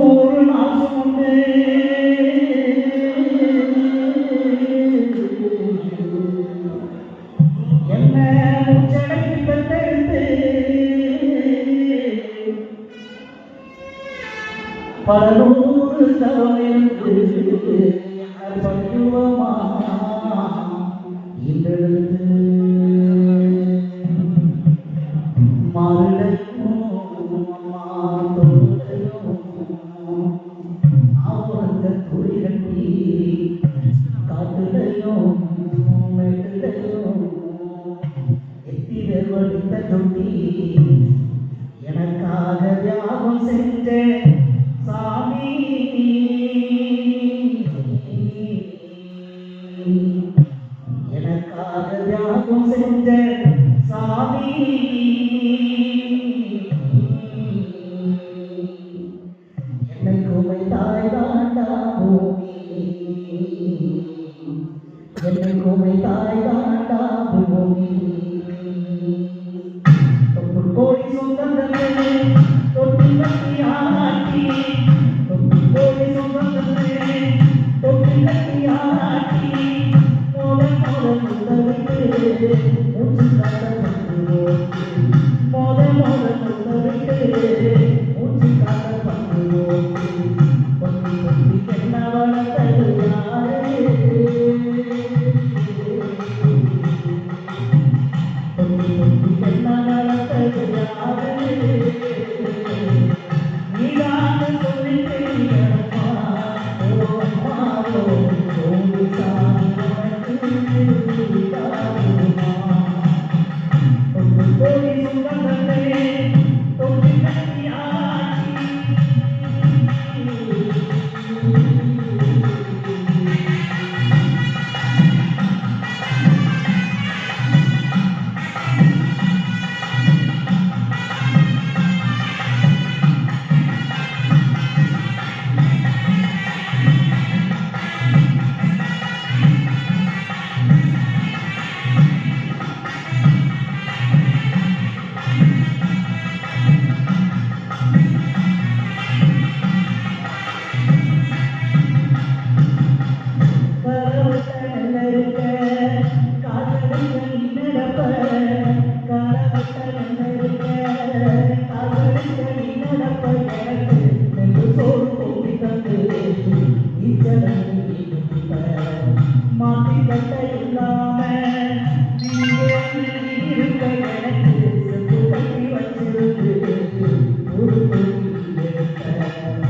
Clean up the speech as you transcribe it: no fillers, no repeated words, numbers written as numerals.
ஒரு நாள் சுமந்து என்ன முச்சடக்கி பெற்றெடுத்து பல நூறு தவமிருந்து பக்குவமா இன்றெடுத்து மாறுடையும் மாத்தோடையும் அவந்த குறி கட்டி காட்டுடையும் மெட்டுடையும் எத்திர வடித்த தொட்டி எனக்காக தியாகம் செஞ்ச சாமி எனக்காக தியாகம் செஞ்ச சாமி என்னை குமைத்தாய் தாண்டா பூமி என்னை குமைத்தாய் தாண்டா பூமி தொப்பு கோடி சொந்தங்களே தொட்டி கட்டி ஆட்டி தொப்பு கோடி சொந்தங்களே தொட்டி கட்டி ஆட்டி மோத மோத முத்தவிட்டு மூச்சு காட்ட மோத மோத முத்தவிட்டு மூச்சு காட்ட பண்ணுவோம் பொத்தி பொத்தி என்ன வளர்த்தது யாரே பொத்தி பொத்தி என்ன வளர்த்தது யாரே நீதான சொல்லி தெரியப்பா ஓ அம்மாவோ ஓ சாமி கோடி சுந்தரே தொட்டி கட்டி ஆட்டி Thank you.